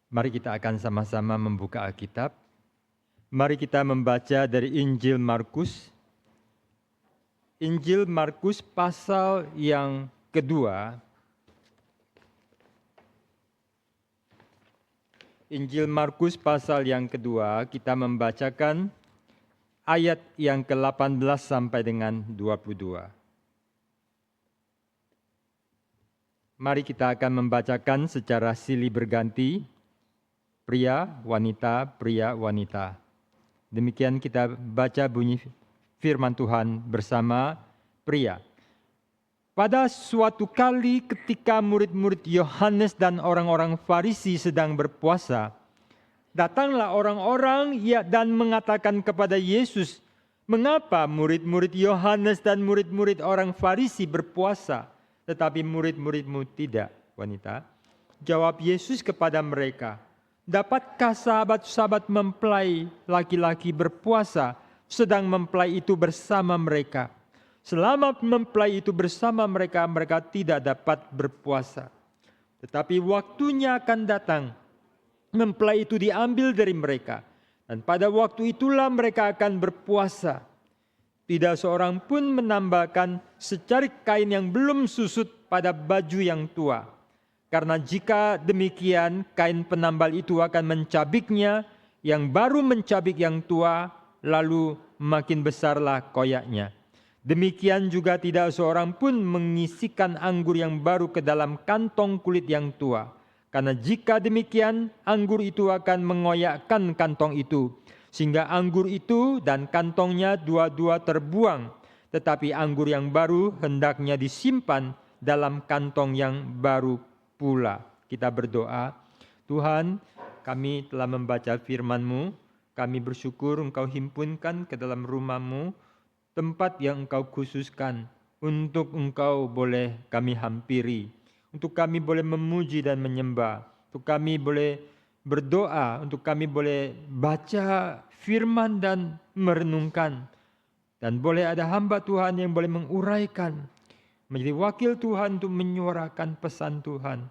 Mari kita akan sama-sama membuka Alkitab. Mari kita membaca dari Injil Markus. Injil Markus pasal yang kedua. Injil Markus pasal yang kedua, kita membacakan ayat yang ke-18 sampai dengan 22. Mari kita akan membacakan secara silih berganti, pria, wanita. Demikian kita baca bunyi firman Tuhan bersama pria. Pada suatu kali ketika murid-murid Yohanes dan orang-orang Farisi sedang berpuasa, datanglah orang-orang dan mengatakan kepada Yesus, "Mengapa murid-murid Yohanes dan murid-murid orang Farisi berpuasa, tetapi murid-muridmu tidak, wanita?" Jawab Yesus kepada mereka, "Dapatkah sahabat-sahabat mempelai laki-laki berpuasa sedang mempelai itu bersama mereka? Selama mempelai itu bersama mereka, mereka tidak dapat berpuasa. Tetapi waktunya akan datang, mempelai itu diambil dari mereka, dan pada waktu itulah mereka akan berpuasa. Tidak seorang pun menambahkan secarik kain yang belum susut pada baju yang tua. Karena jika demikian, kain penambal itu akan mencabiknya, yang baru mencabik yang tua, lalu makin besarlah koyaknya. Demikian juga tidak seorang pun mengisikan anggur yang baru ke dalam kantong kulit yang tua. Karena jika demikian, anggur itu akan mengoyakkan kantong itu, sehingga anggur itu dan kantongnya dua-dua terbuang. Tetapi anggur yang baru hendaknya disimpan dalam kantong yang baru pula." Kita berdoa. Tuhan, kami telah membaca firman-Mu. Kami bersyukur Engkau himpunkan ke dalam rumah-Mu tempat yang Engkau khususkan untuk Engkau boleh kami hampiri, untuk kami boleh memuji dan menyembah, untuk kami boleh berdoa, untuk kami boleh baca firman dan merenungkan, dan boleh ada hamba Tuhan yang boleh menguraikan, menjadi wakil Tuhan untuk menyuarakan pesan Tuhan.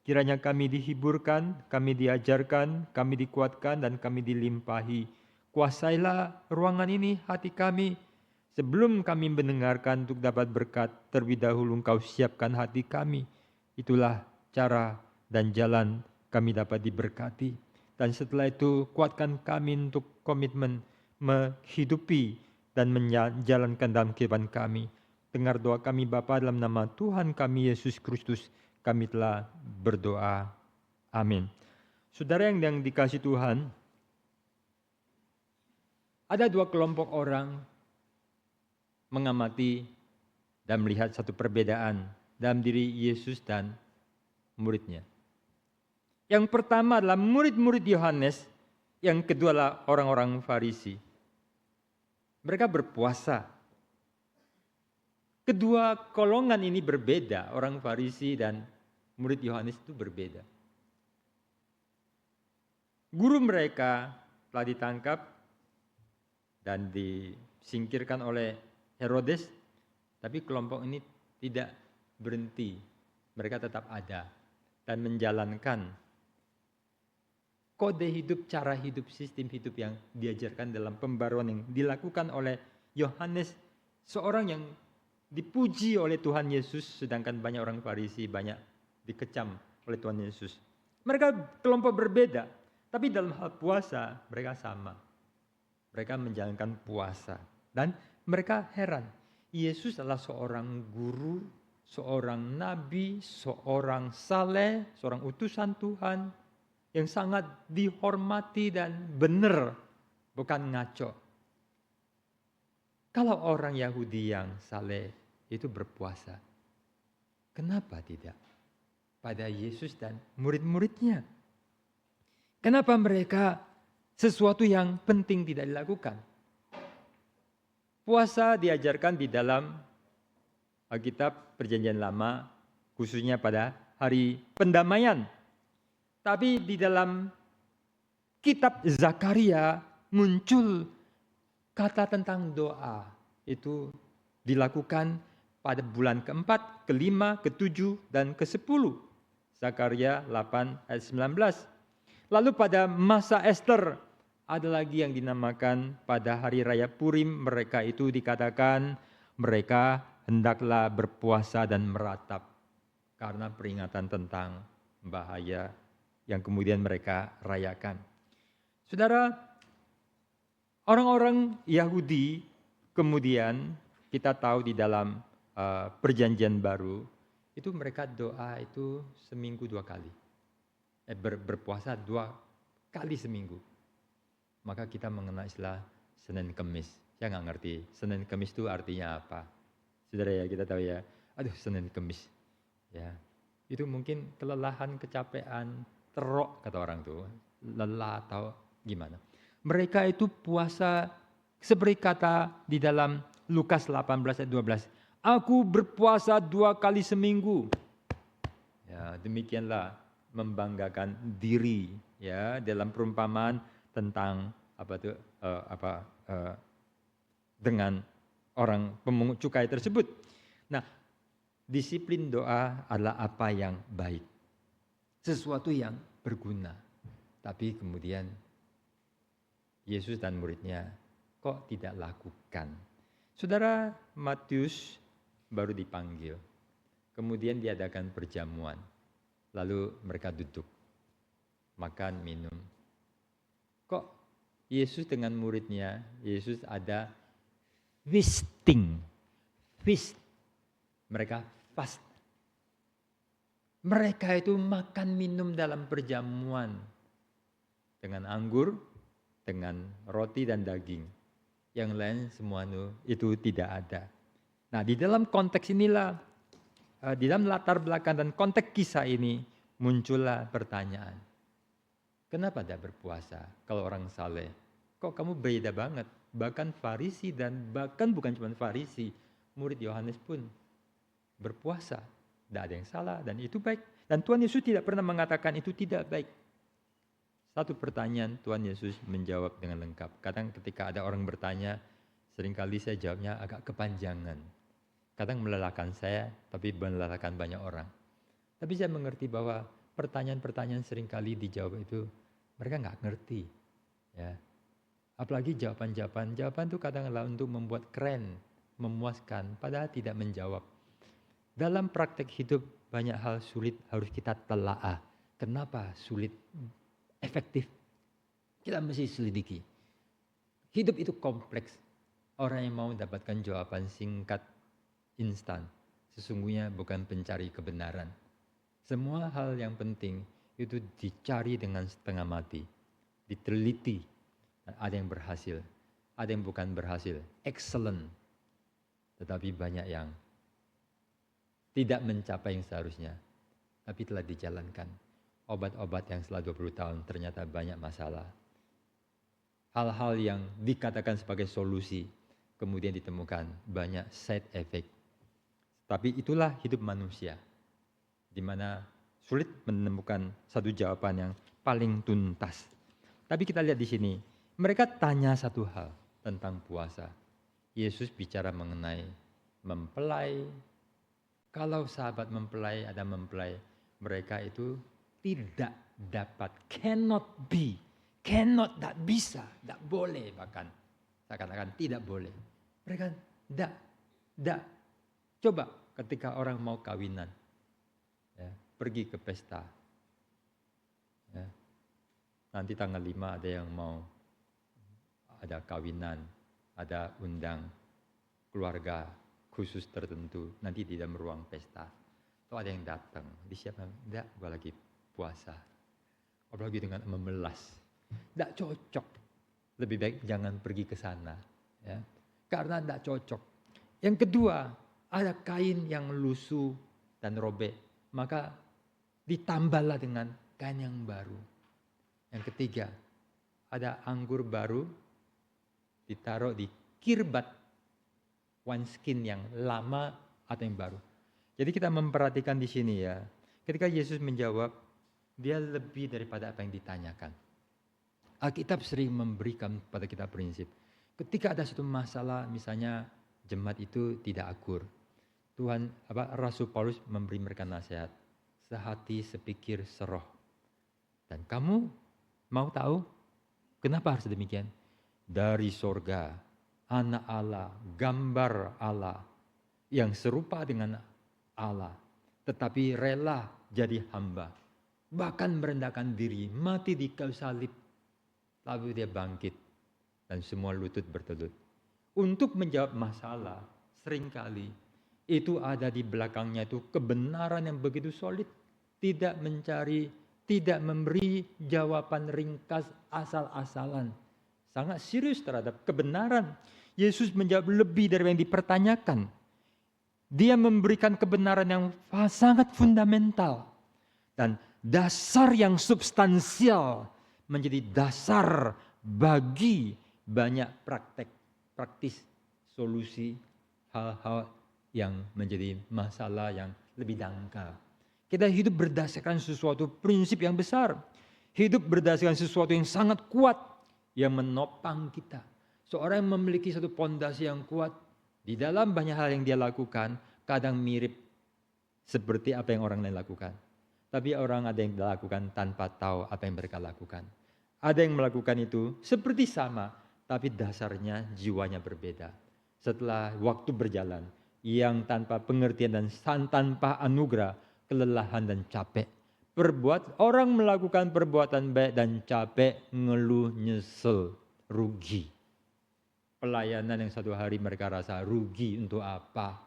Kiranya kami dihiburkan, kami diajarkan, kami dikuatkan, dan kami dilimpahi. Kuasailah ruangan ini, hati kami, sebelum kami mendengarkan untuk dapat berkat, terlebih dahulu Engkau siapkan hati kami. Itulah cara dan jalan kami dapat diberkati. Dan setelah itu kuatkan kami untuk komitmen menghidupi dan menjalankan dalam kehidupan kami. Dengar doa kami Bapa, dalam nama Tuhan kami Yesus Kristus kami telah berdoa. Amin. Saudara yang dikasihi Tuhan, ada dua kelompok orang mengamati dan melihat satu perbedaan dalam diri Yesus dan muridnya. Yang pertama adalah murid-murid Yohanes, yang kedua adalah orang-orang Farisi. Mereka berpuasa. Kedua golongan ini berbeda, orang Farisi dan murid Yohanes itu berbeda. Guru mereka telah ditangkap dan disingkirkan oleh Herodes, tapi kelompok ini tidak berhenti. Mereka tetap ada dan menjalankan kode hidup, cara hidup, sistem hidup yang diajarkan dalam pembaruan yang dilakukan oleh Yohanes, seorang yang dipuji oleh Tuhan Yesus, sedangkan banyak orang Farisi banyak dikecam oleh Tuhan Yesus. Mereka kelompok berbeda, tapi dalam hal puasa mereka sama. Mereka menjalankan puasa dan mereka heran. Yesus adalah seorang guru, seorang nabi, seorang saleh, seorang utusan Tuhan yang sangat dihormati dan benar, bukan ngaco. Kalau orang Yahudi yang saleh itu berpuasa, kenapa tidak pada Yesus dan murid-muridnya? Kenapa mereka sesuatu yang penting tidak dilakukan? Puasa diajarkan di dalam Alkitab Perjanjian Lama, khususnya pada hari pendamaian. Tapi di dalam kitab Zakaria muncul kata tentang doa. Itu dilakukan pada bulan keempat, kelima, ketujuh, dan ke-10. Zakaria 8 ayat 19. Lalu pada masa Ester, ada lagi yang dinamakan pada hari raya Purim, mereka itu dikatakan mereka hendaklah berpuasa dan meratap karena peringatan tentang bahaya yang kemudian mereka rayakan. Saudara, orang-orang Yahudi kemudian kita tahu di dalam perjanjian baru, itu mereka doa itu seminggu 2 kali. Berpuasa 2 kali seminggu. Maka kita mengenal istilah Senin Kemis. Saya nggak ngerti Senin Kemis itu artinya apa. Saudara ya, kita tahu ya, aduh Senin Kemis. Ya, itu mungkin kelelahan, kecapean, terok kata orang tuh, lelah atau gimana. Mereka itu puasa seperti kata di dalam Lukas 18 ayat 12. Aku berpuasa 2 kali seminggu. Ya, demikianlah membanggakan diri ya dalam perumpamaan tentang dengan orang pemungut cukai tersebut. Nah, disiplin doa adalah apa yang baik. Sesuatu yang berguna. Tapi kemudian Yesus dan muridnya kok tidak lakukan. Saudara, Matius baru dipanggil. Kemudian diadakan perjamuan. Lalu mereka duduk, makan, minum. Kok Yesus dengan muridnya, Yesus ada feasting. Feast. Mereka fast. Mereka itu makan minum dalam perjamuan. Dengan anggur, dengan roti dan daging. Yang lain semua itu tidak ada. Nah, di dalam konteks inilah, di dalam latar belakang dan konteks kisah ini, muncullah pertanyaan. Kenapa tidak berpuasa kalau orang saleh? Kok kamu beda banget? Bahkan Farisi dan bahkan bukan cuma Farisi, murid Yohanes pun berpuasa. Tidak ada yang salah dan itu baik. Dan Tuhan Yesus tidak pernah mengatakan itu tidak baik. Satu pertanyaan Tuhan Yesus menjawab dengan lengkap. Kadang ketika ada orang bertanya, seringkali saya jawabnya agak kepanjangan. Kadang melelahkan saya, tapi melelahkan banyak orang. Tapi saya mengerti bahwa pertanyaan-pertanyaan seringkali dijawab itu mereka nggak ngerti. Ya. Apalagi jawaban itu kadang-kadang untuk membuat keren, memuaskan, padahal tidak menjawab. Dalam praktek hidup banyak hal sulit harus kita telaah. Kenapa sulit? Efektif. Kita mesti selidiki. Hidup itu kompleks. Orang yang mau mendapatkan jawaban singkat, instan, sesungguhnya bukan pencari kebenaran. Semua hal yang penting itu dicari dengan setengah mati, diteliti. Ada yang berhasil, ada yang bukan berhasil, excellent. Tetapi banyak yang tidak mencapai yang seharusnya, tapi telah dijalankan. Obat-obat yang setelah 20 tahun ternyata banyak masalah. Hal-hal yang dikatakan sebagai solusi, kemudian ditemukan banyak side effect. Tapi itulah hidup manusia, di mana sulit menemukan satu jawaban yang paling tuntas. Tapi kita lihat di sini, mereka tanya satu hal tentang puasa. Yesus bicara mengenai mempelai. Kalau sahabat mempelai, ada mempelai, mereka itu tidak dapat, cannot be, cannot, tak bisa, tak boleh bahkan. Saya katakan tidak boleh. Mereka tidak. Coba ketika orang mau kawinan, ya, pergi ke pesta. Ya. Nanti tanggal 5 ada yang mau ada kawinan, ada undang keluarga khusus tertentu, nanti di dalam ruang pesta. Atau ada yang datang, disiapkan, enggak, gue lagi puasa. Apalagi dengan memelas. Enggak cocok. Lebih baik jangan pergi ke sana. Ya. Karena enggak cocok. Yang kedua, ada kain yang lusuh dan robek. Maka ditambahlah dengan kain yang baru. Yang ketiga, ada anggur baru ditaruh di kirbat wineskin yang lama atau yang baru. Jadi kita memperhatikan di sini ya. Ketika Yesus menjawab, dia lebih daripada apa yang ditanyakan. Alkitab sering memberikan pada kita prinsip. Ketika ada satu masalah, misalnya jemaat itu tidak akur. Rasul Paulus memberi mereka nasihat. Sehati, sepikir, seroh. Dan kamu Mau tahu kenapa harus demikian? Dari sorga, anak Allah, gambar Allah, yang serupa dengan Allah, tetapi rela jadi hamba. Bahkan merendahkan diri, mati di kayu salib. Lalu dia bangkit dan semua lutut bertelut. Untuk menjawab masalah, seringkali itu ada di belakangnya itu kebenaran yang begitu solid. Tidak mencari, tidak memberi jawaban ringkas asal-asalan. Sangat serius terhadap kebenaran. Yesus menjawab lebih dari yang dipertanyakan. Dia memberikan kebenaran yang sangat fundamental. Dan dasar yang substansial menjadi dasar bagi banyak praktis solusi hal-hal yang menjadi masalah yang lebih dangkal. Kita hidup berdasarkan sesuatu prinsip yang besar. Hidup berdasarkan sesuatu yang sangat kuat yang menopang kita. Seorang yang memiliki satu pondasi yang kuat, di dalam banyak hal yang dia lakukan, kadang mirip seperti apa yang orang lain lakukan. Tapi orang ada yang dilakukan tanpa tahu apa yang mereka lakukan. Ada yang melakukan itu seperti sama, tapi dasarnya jiwanya berbeda. Setelah waktu berjalan, yang tanpa pengertian dan tanpa anugerah, kelelahan dan capek. Orang melakukan perbuatan baik dan capek, ngeluh, nyesel, rugi. Pelayanan yang satu hari mereka rasa rugi untuk apa?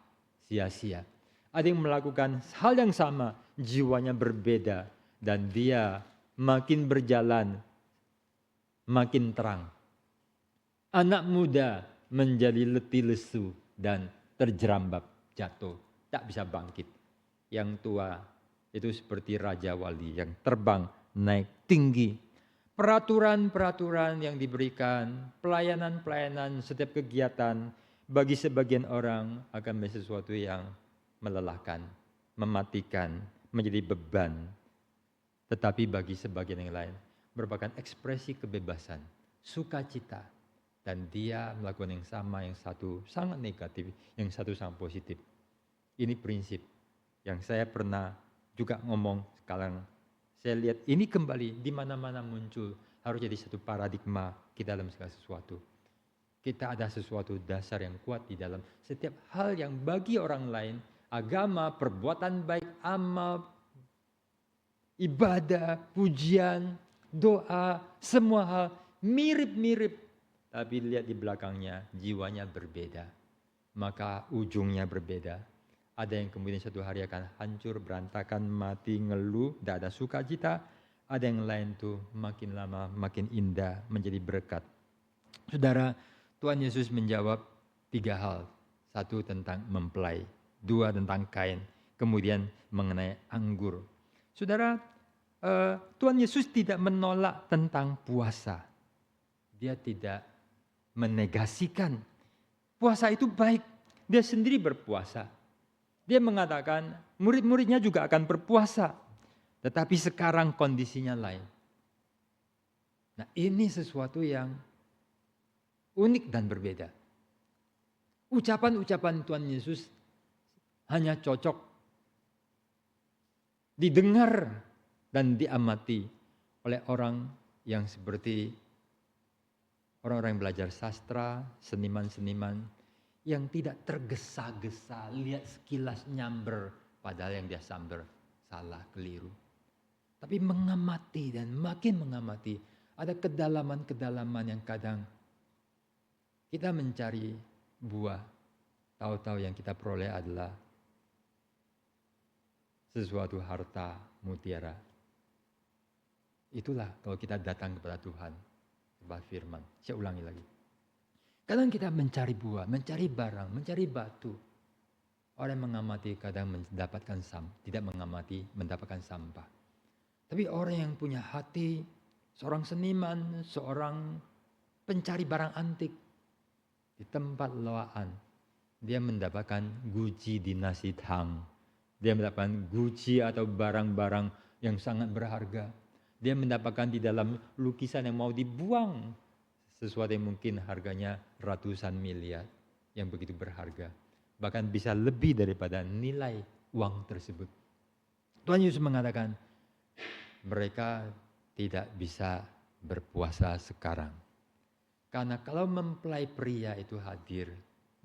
Sia-sia. Ada yang melakukan hal yang sama, jiwanya berbeda. Dan dia makin berjalan, makin terang. Anak muda menjadi letih lesu dan terjerambab, jatuh, tak bisa bangkit. Yang tua itu seperti raja wali yang terbang naik tinggi. Peraturan-peraturan yang diberikan, pelayanan-pelayanan, setiap kegiatan bagi sebagian orang akan menjadi sesuatu yang melelahkan, mematikan, menjadi beban. Tetapi bagi sebagian yang lain merupakan ekspresi kebebasan, sukacita. Dan dia melakukan yang sama, yang satu sangat negatif, yang satu sangat positif. Ini prinsip yang saya pernah juga ngomong sekarang. Saya lihat ini kembali di mana-mana muncul, harus jadi satu paradigma kita dalam segala sesuatu. Kita ada sesuatu dasar yang kuat di dalam setiap hal yang bagi orang lain, agama, perbuatan baik, amal, ibadah, pujian, doa, semua hal mirip-mirip. Tapi lihat di belakangnya, jiwanya berbeda. Maka ujungnya berbeda. Ada yang kemudian satu hari akan hancur, berantakan, mati, ngeluh, tidak ada sukacita. Ada yang lain tuh makin lama makin indah, menjadi berkat. Saudara, Tuhan Yesus menjawab 3 hal. 1 tentang mempelai, 2 tentang kain, kemudian mengenai anggur. Saudara, Tuhan Yesus tidak menolak tentang puasa. Dia tidak menegasikan. Puasa itu baik, dia sendiri berpuasa. Dia mengatakan murid-muridnya juga akan berpuasa. Tetapi sekarang kondisinya lain. Nah, ini sesuatu yang unik dan berbeda. Ucapan-ucapan Tuhan Yesus hanya cocok didengar dan diamati oleh orang yang seperti orang-orang yang belajar sastra, seniman-seniman yang tidak tergesa-gesa, lihat sekilas nyamber, padahal yang dia samber salah, keliru. Tapi mengamati dan makin mengamati, ada kedalaman-kedalaman yang kadang kita mencari buah, tahu-tahu yang kita peroleh adalah sesuatu harta mutiara. Itulah kalau kita datang kepada Tuhan, kepada firman. Saya ulangi lagi. Kadang kita mencari buah, mencari barang, mencari batu. Orang yang mengamati kadang mendapatkan tidak mengamati mendapatkan sampah. Tapi orang yang punya hati, seorang seniman, seorang pencari barang antik, di tempat loaan, dia mendapatkan guci dinasti Tang. Dia mendapatkan guci atau barang-barang yang sangat berharga. Dia mendapatkan di dalam lukisan yang mau dibuang, sesuatu yang mungkin harganya ratusan miliar, yang begitu berharga. Bahkan bisa lebih daripada nilai uang tersebut. Tuhan Yesus mengatakan, mereka tidak bisa berpuasa sekarang. Karena kalau mempelai pria itu hadir,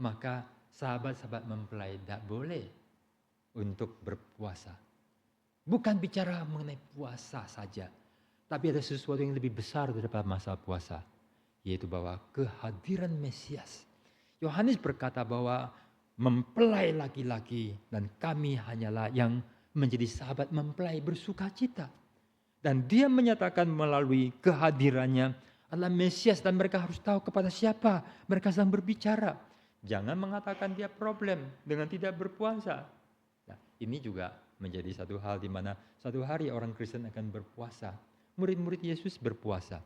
maka sahabat-sahabat mempelai tidak boleh untuk berpuasa. Bukan bicara mengenai puasa saja, tapi ada sesuatu yang lebih besar daripada masalah puasa, yaitu bahwa kehadiran Mesias. Yohanes berkata bahwa mempelai laki-laki dan kami hanyalah yang menjadi sahabat mempelai bersukacita. Dan dia menyatakan melalui kehadirannya adalah Mesias dan mereka harus tahu kepada siapa mereka sedang berbicara. Jangan mengatakan dia problem dengan tidak berpuasa. Nah, ini juga menjadi satu hal di mana satu hari orang Kristen akan berpuasa. Murid-murid Yesus berpuasa.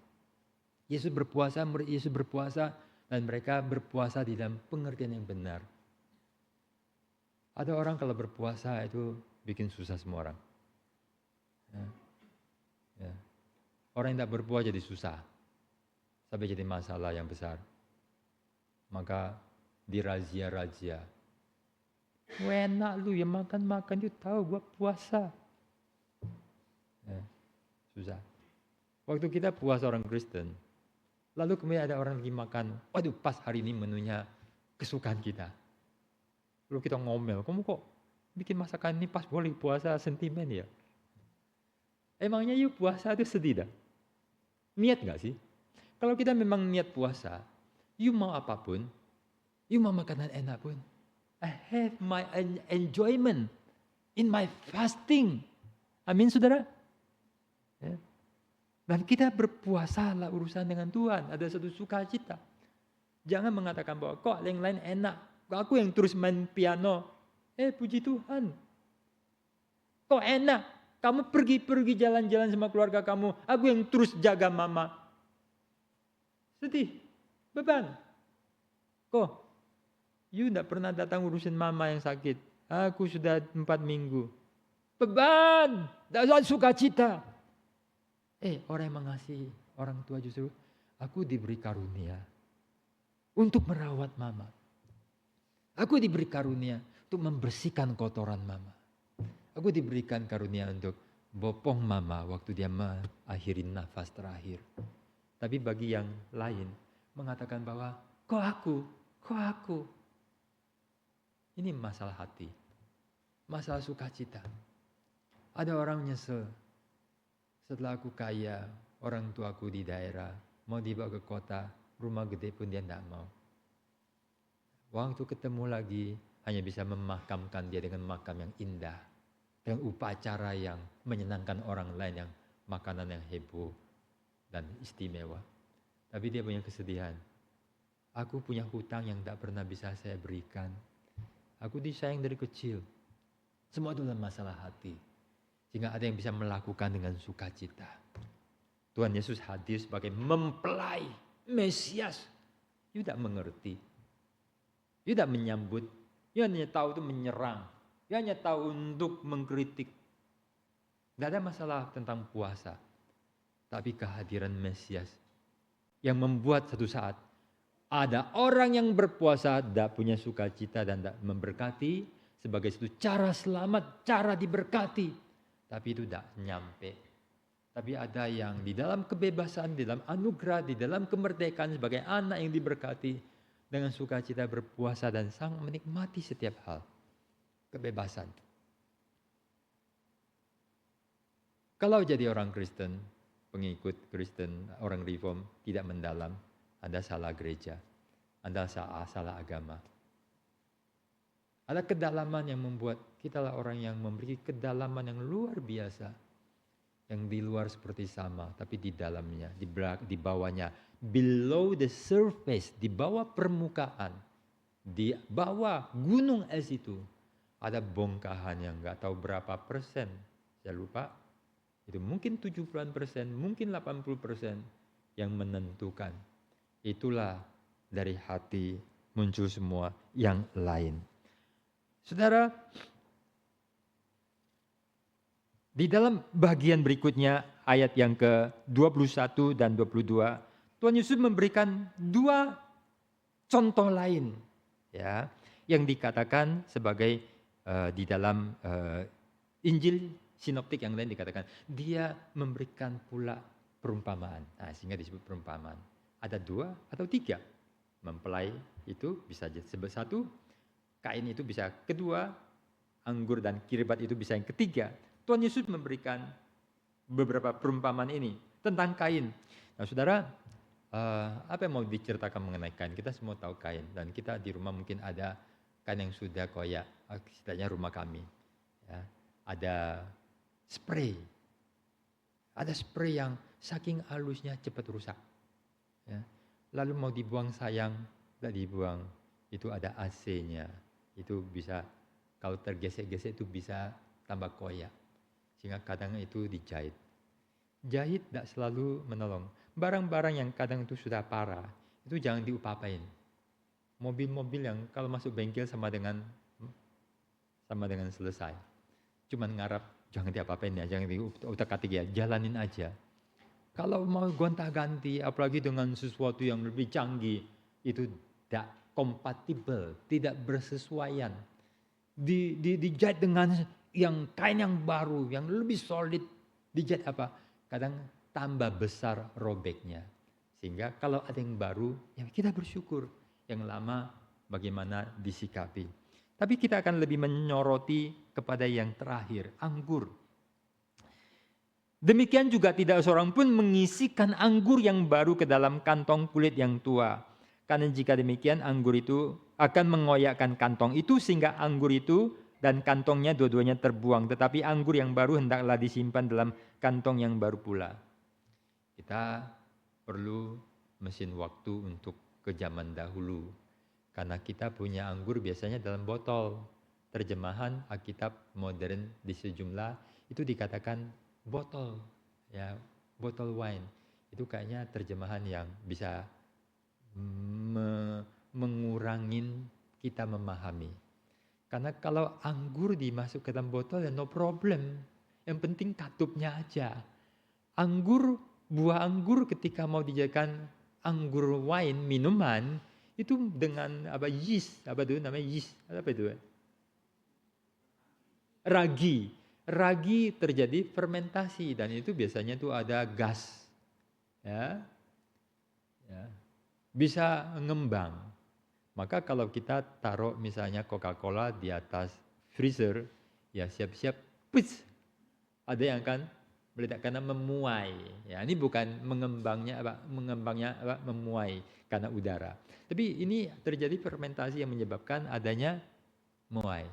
Yesus berpuasa, murid Yesus berpuasa, dan mereka berpuasa di dalam pengertian yang benar. Ada orang kalau berpuasa itu bikin susah semua orang. Ya. Orang yang tidak berpuasa jadi susah, sampai jadi masalah yang besar. Maka dirazia-razia. Enak lu ya makan-makan itu tahu gua puasa. Ya, susah. Waktu kita puasa orang Kristen, lalu kemudian ada orang lagi makan, waduh pas hari ini menunya kesukaan kita. Lalu kita ngomel, kamu kok bikin masakan ini pas boleh puasa sentimen ya? Emangnya yuk puasa itu sedih dah? Niat gak sih? Kalau kita memang niat puasa, you mau apapun, you mau makanan enak pun, I have my enjoyment in my fasting. Amin saudara? Ya. Dan kita berpuasa lah urusan dengan Tuhan, ada satu sukacita. Jangan mengatakan bahwa kok yang lain enak, kok aku yang terus main piano. Puji Tuhan. Kok enak, kamu pergi jalan-jalan sama keluarga kamu, aku yang terus jaga mama. Sedih, beban. Kok, you tidak pernah datang urusin mama yang sakit. Aku sudah 4 minggu. Beban, tidak sukacita. Orang yang mengasihi orang tua justru, aku diberi karunia untuk merawat mama. Aku diberi karunia untuk membersihkan kotoran mama. Aku diberikan karunia untuk bopong mama waktu dia mengakhiri nafas terakhir. Tapi bagi yang lain mengatakan bahwa kok aku. Ini masalah hati. Masalah sukacita. Ada orang nyesel. Setelah aku kaya, orang tuaku di daerah, mau dibawa ke kota, rumah gede pun dia tidak mau. Waktu ketemu lagi, hanya bisa memakamkan dia dengan makam yang indah. Dengan upacara yang menyenangkan orang lain, yang makanan yang heboh dan istimewa. Tapi dia punya kesedihan. Aku punya hutang yang tak pernah bisa saya berikan. Aku disayang dari kecil. Semua itu adalah masalah hati. Sehingga ada yang bisa melakukan dengan sukacita. Tuhan Yesus hadir sebagai mempelai Mesias. You tidak mengerti. You tidak menyambut. You hanya tahu itu menyerang. You hanya tahu untuk mengkritik. Tidak ada masalah tentang puasa. Tapi kehadiran Mesias yang membuat satu saat ada orang yang berpuasa tidak punya sukacita dan tidak memberkati sebagai satu cara selamat, cara diberkati. Tapi itu tidak nyampe. Tapi ada yang di dalam kebebasan, di dalam anugerah, di dalam kemerdekaan sebagai anak yang diberkati dengan sukacita berpuasa dan sang menikmati setiap hal. Kebebasan. Kalau jadi orang Kristen, pengikut Kristen, orang Reform tidak mendalam, Anda salah gereja, Anda salah agama. Ada kedalaman yang membuat kita lah orang yang memiliki kedalaman yang luar biasa. Yang di luar seperti sama, tapi di dalamnya, di bawahnya, below the surface, di bawah permukaan, di bawah gunung es itu, ada bongkahan yang nggak tahu berapa persen, saya lupa, itu mungkin 70%, mungkin 80% yang menentukan. Itulah dari hati muncul semua yang lain. Saudara, di dalam bagian berikutnya ayat yang ke-21 dan 22, Tuhan Yesus memberikan 2 contoh lain ya, yang dikatakan sebagai di dalam Injil sinoptik yang lain dikatakan dia memberikan pula perumpamaan. Nah, sehingga disebut perumpamaan. Ada 2 atau 3. Mempelai itu bisa disebut 1, kain itu bisa kedua, anggur dan kirbat itu bisa yang ketiga. Tuhan Yesus memberikan beberapa perumpamaan ini tentang kain. Nah, saudara, apa yang mau diceritakan mengenai kain? Kita semua tahu kain, dan kita di rumah mungkin ada kain yang sudah koyak, istilahnya rumah kami. Ya, ada spray yang saking halusnya cepat rusak. Ya. Lalu mau dibuang sayang, tidak dibuang. Itu ada AC-nya. Itu bisa, kalau tergesek-gesek itu bisa tambah koyak. Sehingga kadang itu dijahit. Jahit tidak selalu menolong. Barang-barang yang kadang itu sudah parah, itu jangan diupapain. Mobil-mobil yang kalau masuk bengkel sama dengan selesai. Cuman ngarap, jangan diapa-apain ya, jangan diutak-atik ya, jalanin aja. Kalau mau gonta-ganti, apalagi dengan sesuatu yang lebih canggih, itu tidak kompatibel, tidak bersesuaian. Dijahit dengan yang kain yang baru, yang lebih solid, dijahit apa? Kadang tambah besar robeknya. Sehingga kalau ada yang baru, ya kita bersyukur. Yang lama bagaimana disikapi. Tapi kita akan lebih menyoroti kepada yang terakhir, anggur. Demikian juga tidak seorang pun mengisikan anggur yang baru ke dalam kantong kulit yang tua. Karena jika demikian anggur itu akan mengoyakkan kantong itu sehingga anggur itu dan kantongnya dua-duanya terbuang. Tetapi anggur yang baru hendaklah disimpan dalam kantong yang baru pula. Kita perlu mesin waktu untuk ke zaman dahulu. Karena kita punya anggur biasanya dalam botol. Terjemahan Alkitab modern di sejumlah itu dikatakan botol, ya, botol wine. Itu kayaknya terjemahan yang bisa mengurangin kita memahami. Karena kalau anggur dimasuk ke dalam botol ya no problem. Yang penting katupnya aja. Buah anggur ketika mau dijadikan anggur wine, minuman, itu dengan yeast, Ragi terjadi fermentasi dan itu biasanya tuh ada gas. Ya. Bisa ngembang. Maka kalau kita taruh misalnya Coca-Cola di atas freezer, ya siap-siap ada yang akan meledak karena memuai. Ya, ini bukan mengembangnya memuai karena udara. Tapi ini terjadi fermentasi yang menyebabkan adanya muai.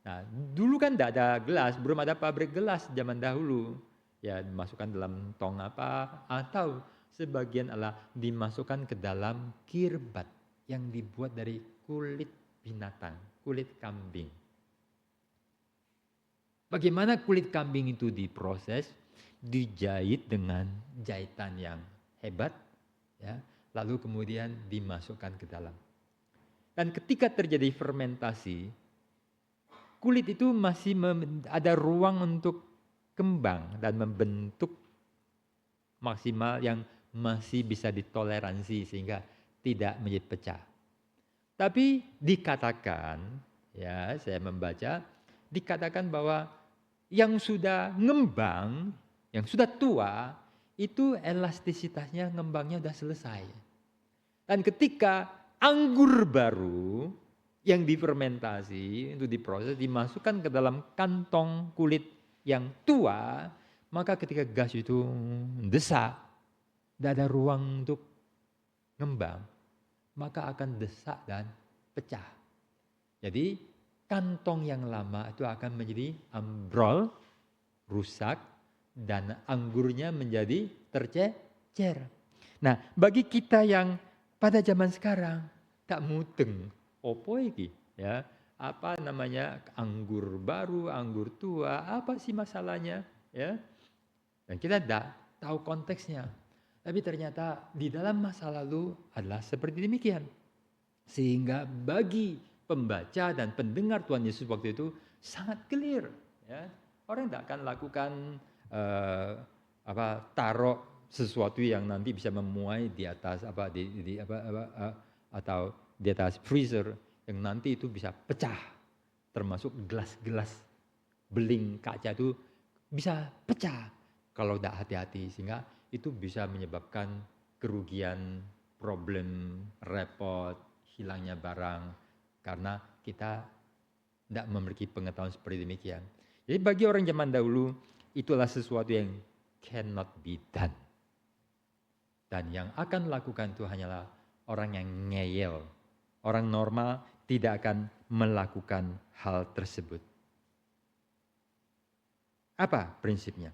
Nah, dulu kan tidak ada gelas, belum ada pabrik gelas zaman dahulu. Ya, dimasukkan dalam tong apa, atau sebagian dimasukkan ke dalam kirbat yang dibuat dari kulit binatang, kulit kambing. Bagaimana kulit kambing itu diproses, dijahit dengan jahitan yang hebat, ya, lalu kemudian dimasukkan ke dalam. Dan ketika terjadi fermentasi, kulit itu masih ada ruang untuk kembang dan membentuk maksimal yang masih bisa ditoleransi sehingga tidak menjadi pecah. Tapi dikatakan, ya saya membaca, dikatakan bahwa yang sudah ngembang, yang sudah tua, itu elastisitasnya ngembangnya sudah selesai. Dan ketika anggur baru yang difermentasi, itu diproses, dimasukkan ke dalam kantong kulit yang tua, maka ketika gas itu desak, tidak ada ruang untuk ngembang, maka akan desak dan pecah. Jadi kantong yang lama itu akan menjadi ambrol, rusak, dan anggurnya menjadi tercecer. Nah, bagi kita yang pada zaman sekarang tak muteng, opo iki, ya, apa namanya anggur baru, anggur tua, apa sih masalahnya, ya? Dan kita tidak tahu konteksnya. Tapi ternyata di dalam masa lalu adalah seperti demikian. Sehingga bagi pembaca dan pendengar Tuhan Yesus waktu itu sangat clear, ya. Orang tidak akan lakukan taruh sesuatu yang nanti bisa memuai di atas atau di atas freezer yang nanti itu bisa pecah, termasuk gelas-gelas beling kaca itu bisa pecah kalau tidak hati-hati, sehingga itu bisa menyebabkan kerugian, problem, repot, hilangnya barang, karena kita tidak memiliki pengetahuan seperti demikian. Jadi bagi orang zaman dahulu, itulah sesuatu yang cannot be done. Dan yang akan lakukan itu hanyalah orang yang ngeyel. Orang normal tidak akan melakukan hal tersebut. Apa prinsipnya?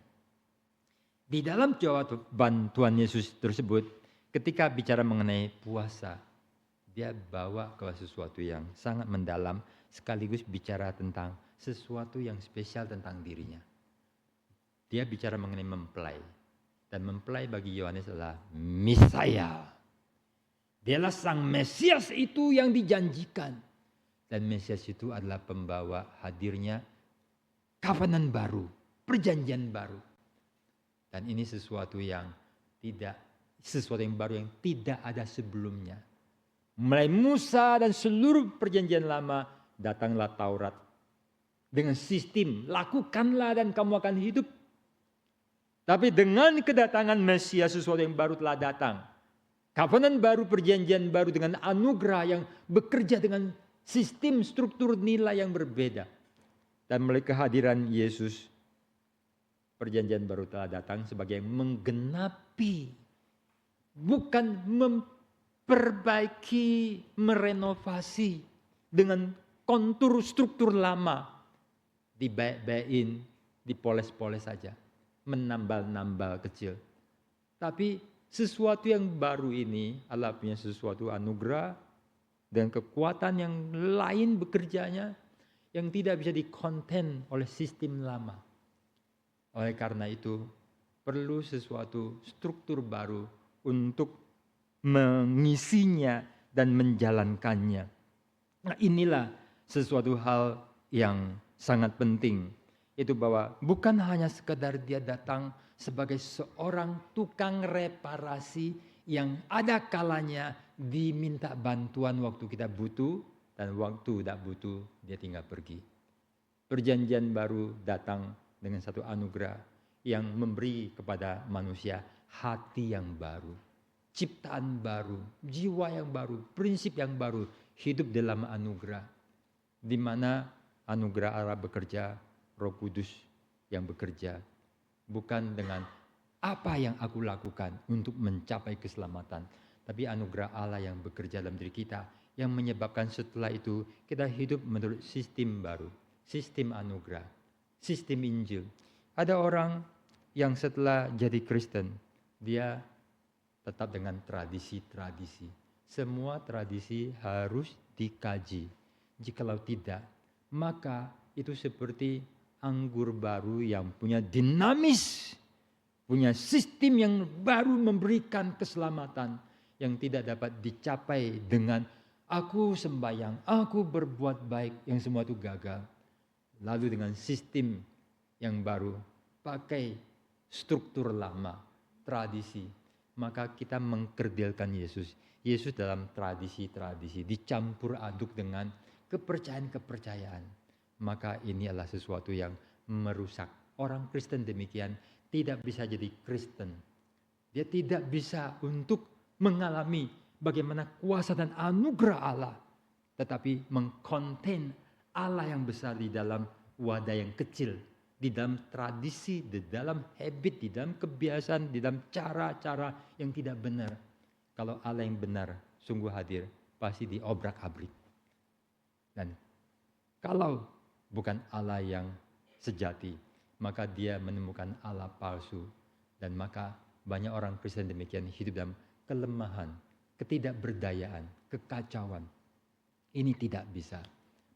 Di dalam jawaban Tuhan Yesus tersebut, ketika bicara mengenai puasa, dia bawa ke sesuatu yang sangat mendalam, sekaligus bicara tentang sesuatu yang spesial tentang dirinya. Dia bicara mengenai mempelai. Dan mempelai bagi Yohanes adalah Mesias. Dialah sang Mesias itu yang dijanjikan. Dan Mesias itu adalah pembawa hadirnya covenant baru, perjanjian baru. Dan ini sesuatu yang baru yang tidak ada sebelumnya. Mulai Musa dan seluruh perjanjian lama, datanglah Taurat dengan sistem lakukanlah dan kamu akan hidup. Tapi dengan kedatangan Mesias, sesuatu yang baru telah datang. Covenant baru, perjanjian baru dengan anugerah yang bekerja dengan sistem struktur nilai yang berbeda. Dan melalui kehadiran Yesus, perjanjian baru telah datang sebagai menggenapi, bukan memperbaiki, merenovasi dengan kontur struktur lama, dibaik-baikin, dipoles-poles saja, menambal-nambal kecil. Tapi sesuatu yang baru ini adalah punya sesuatu anugerah dan kekuatan yang lain bekerjanya yang tidak bisa dikonten oleh sistem lama. Oleh karena itu, perlu sesuatu struktur baru untuk mengisinya dan menjalankannya. Nah, inilah sesuatu hal yang sangat penting. Itu bahwa bukan hanya sekedar dia datang sebagai seorang tukang reparasi yang ada kalanya diminta bantuan waktu kita butuh, dan waktu tidak butuh dia tinggal pergi. Perjanjian baru datang dengan satu anugerah yang memberi kepada manusia hati yang baru, ciptaan baru, jiwa yang baru, prinsip yang baru, hidup dalam anugerah. Di mana anugerah Allah bekerja, Roh Kudus yang bekerja, bukan dengan apa yang aku lakukan untuk mencapai keselamatan, tapi anugerah Allah yang bekerja dalam diri kita, yang menyebabkan setelah itu kita hidup menurut sistem baru, sistem anugerah, sistem Injil. Ada orang yang setelah jadi Kristen, dia tetap dengan tradisi-tradisi. Semua tradisi harus dikaji. Jikalau tidak, maka itu seperti anggur baru yang punya dinamis, punya sistem yang baru memberikan keselamatan yang tidak dapat dicapai dengan aku sembahyang, aku berbuat baik, yang semua itu gagal. Lalu dengan sistem yang baru, pakai struktur lama, tradisi, maka kita mengkerdilkan Yesus. Yesus dalam tradisi-tradisi dicampur aduk dengan kepercayaan-kepercayaan. Maka ini adalah sesuatu yang merusak. Orang Kristen demikian tidak bisa jadi Kristen. Dia tidak bisa untuk mengalami bagaimana kuasa dan anugerah Allah, tetapi mengkonten Allah yang besar di dalam wadah yang kecil, di dalam tradisi, di dalam habit, di dalam kebiasaan, di dalam cara-cara yang tidak benar. Kalau Allah yang benar sungguh hadir, pasti diobrak-abrik. Dan kalau bukan Allah yang sejati, maka dia menemukan Allah palsu. Dan maka banyak orang Kristen demikian hidup dalam kelemahan, ketidakberdayaan, kekacauan. Ini tidak bisa.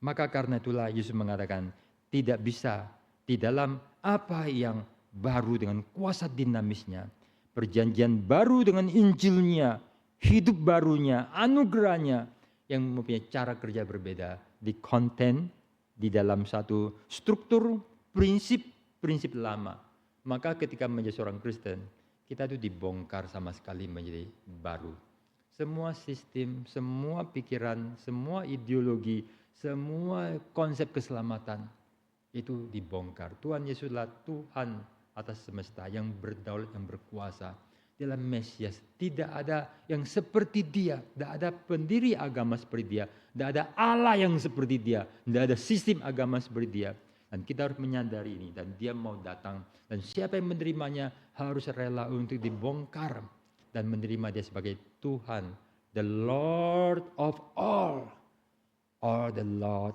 Maka karena itulah Yesus mengatakan tidak bisa di dalam apa yang baru dengan kuasa dinamisnya, perjanjian baru dengan Injilnya, hidup barunya, anugerahnya yang mempunyai cara kerja berbeda, di konten di dalam satu struktur prinsip lama. Maka ketika menjadi seorang Kristen, kita itu dibongkar sama sekali menjadi baru. Semua sistem, semua pikiran, semua ideologi, semua konsep keselamatan itu dibongkar. Tuhan Yesus adalah Tuhan atas semesta yang berdaulat, yang berkuasa. dalam Mesias. Tidak ada yang seperti dia. Tidak ada pendiri agama seperti dia. Tidak ada Allah yang seperti dia. Tidak ada sistem agama seperti dia. Dan kita harus menyadari ini. Dan dia mau datang. Dan siapa yang menerimanya harus rela untuk dibongkar. Dan menerima dia sebagai Tuhan. The Lord of all. Or the Lord.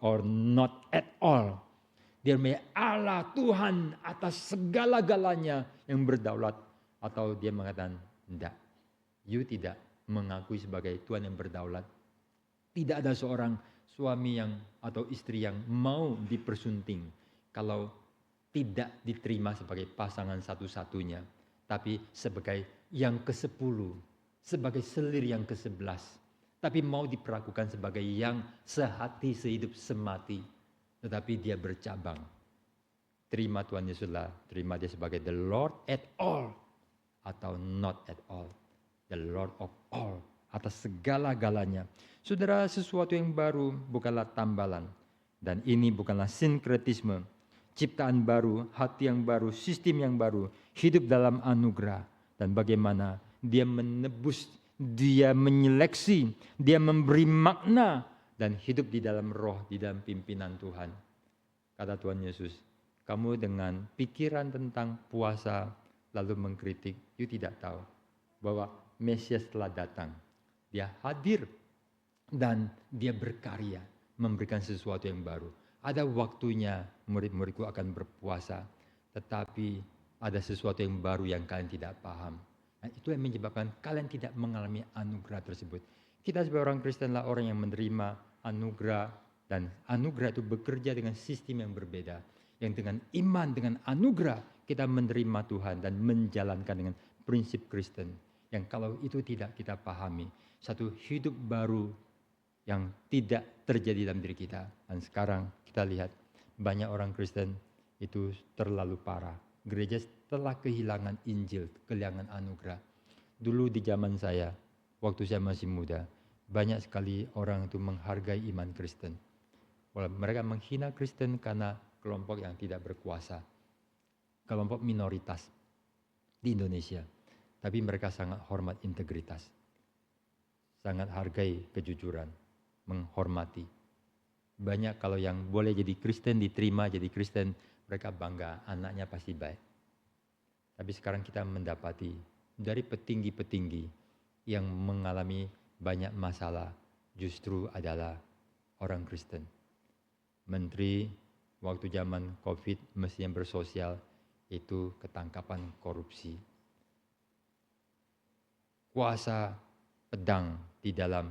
Or not at all. Dia memang Allah Tuhan atas segala-galanya yang berdaulat. Atau dia mengatakan, tidak. You tidak mengakui sebagai Tuhan yang berdaulat. Tidak ada seorang suami yang atau istri yang mau dipersunting. Kalau tidak diterima sebagai pasangan satu-satunya. Tapi sebagai yang ke-10. Sebagai selir yang ke-11. Tapi mau diperlakukan sebagai yang sehati, sehidup, semati. Tetapi dia bercabang. Terima Tuhan Yesuslah, terima dia sebagai the Lord at all. Atau not at all. The Lord of all. Atas segala-galanya. Saudara, sesuatu yang baru bukanlah tambalan. Dan ini bukanlah sinkretisme. Ciptaan baru, hati yang baru, sistem yang baru. Hidup dalam anugerah. Dan bagaimana dia menebus, dia menyeleksi, dia memberi makna. Dan hidup di dalam roh, di dalam pimpinan Tuhan. Kata Tuhan Yesus, kamu dengan pikiran tentang puasa, lalu mengkritik, you tidak tahu bahwa Mesias telah datang. Dia hadir dan dia berkarya, memberikan sesuatu yang baru. Ada waktunya murid-muridku akan berpuasa, tetapi ada sesuatu yang baru yang kalian tidak paham. Nah, itu yang menyebabkan kalian tidak mengalami anugerah tersebut. Kita sebagai orang Kristen adalah orang yang menerima anugerah, dan anugerah itu bekerja dengan sistem yang berbeda. Yang dengan iman, dengan anugerah kita menerima Tuhan dan menjalankan dengan prinsip Kristen. Yang kalau itu tidak kita pahami, satu hidup baru yang tidak terjadi dalam diri kita. Dan sekarang kita lihat banyak orang Kristen itu terlalu parah. Gereja telah kehilangan Injil, kehilangan anugerah. Dulu di zaman saya, waktu saya masih muda, banyak sekali orang itu menghargai iman Kristen. Mereka menghina Kristen karena kelompok yang tidak berkuasa. Kelompok minoritas di Indonesia. Tapi mereka sangat hormat integritas. Sangat hargai kejujuran. Menghormati. Banyak kalau yang boleh jadi Kristen, diterima jadi Kristen, mereka bangga, anaknya pasti baik. Tapi sekarang kita mendapati dari petinggi-petinggi yang mengalami banyak masalah justru adalah orang Kristen. Menteri waktu zaman COVID mestinya bersosial itu ketangkapan korupsi. Kuasa pedang di dalam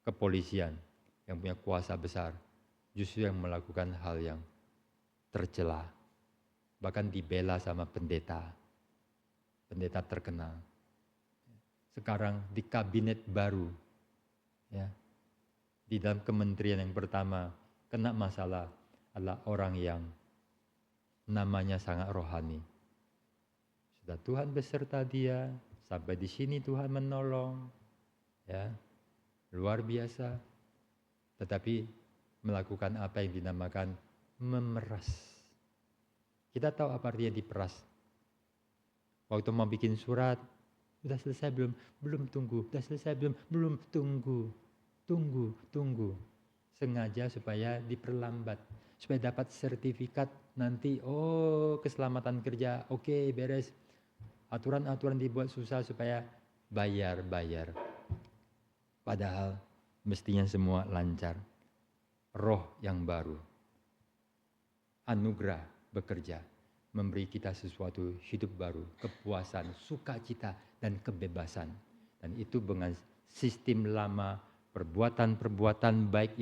kepolisian yang punya kuasa besar justru yang melakukan hal yang tercela. Bahkan dibela sama pendeta terkenal. Sekarang di kabinet baru, ya, di dalam kementerian yang pertama kena masalah adalah orang yang namanya sangat rohani. Sudah Tuhan beserta dia, sampai di sini Tuhan menolong, ya, luar biasa. Tetapi melakukan apa yang dinamakan memeras. Kita tahu apa artinya diperas. Waktu mau bikin surat, sudah selesai belum? Belum, tunggu. Sudah selesai belum? Tunggu. Sengaja supaya diperlambat. Supaya dapat sertifikat nanti, keselamatan kerja, oke, beres. Aturan-aturan dibuat susah supaya bayar. Padahal mestinya semua lancar. Roh yang baru. Anugerah bekerja. Memberi kita sesuatu hidup baru, kepuasan, sukacita, dan kebebasan. Dan itu dengan sistem lama, perbuatan-perbuatan baik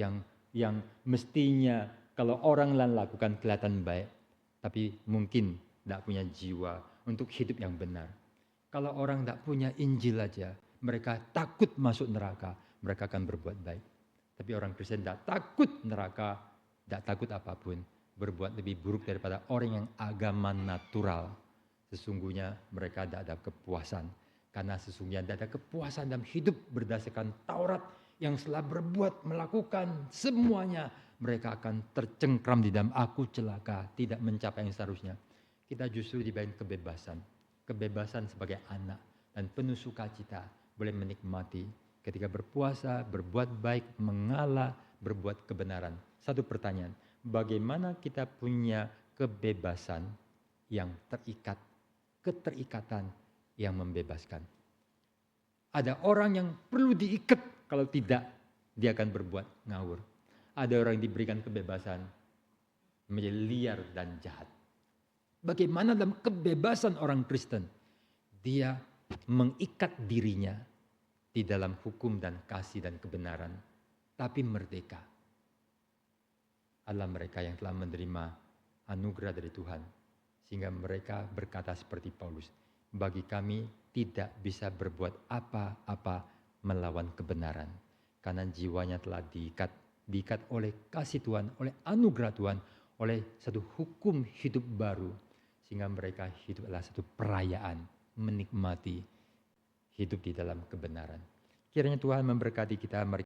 yang mestinya kalau orang lain lakukan kelihatan baik, tapi mungkin tidak punya jiwa untuk hidup yang benar. Kalau orang tidak punya Injil aja, mereka takut masuk neraka, mereka akan berbuat baik. Tapi orang Kristen tidak takut neraka, tidak takut apapun. Berbuat lebih buruk daripada orang yang agama natural. Sesungguhnya mereka tidak ada kepuasan. Karena sesungguhnya tidak ada kepuasan dalam hidup berdasarkan Taurat yang setelah berbuat, melakukan semuanya. Mereka akan tercengkram di dalam aku celaka, tidak mencapai yang seharusnya. Kita justru diberi kebebasan. kebebasan sebagai anak dan penuh sukacita, boleh menikmati ketika berpuasa, berbuat baik, mengalah, berbuat kebenaran. Satu pertanyaan, bagaimana kita punya kebebasan yang terikat, keterikatan yang membebaskan? Ada orang yang perlu diikat, kalau tidak dia akan berbuat ngawur. Ada orang yang diberikan kebebasan menjadi liar dan jahat. Bagaimana dalam kebebasan orang Kristen? Dia mengikat dirinya di dalam hukum dan kasih dan kebenaran, tapi merdeka. Adalah mereka yang telah menerima anugerah dari Tuhan, sehingga mereka berkata seperti Paulus, bagi kami tidak bisa berbuat apa-apa melawan kebenaran, karena jiwanya telah diikat oleh kasih Tuhan, oleh anugerah Tuhan, oleh satu hukum hidup baru, sehingga mereka hidup adalah satu perayaan, menikmati hidup di dalam kebenaran. Kiranya Tuhan memberkati kita. Mari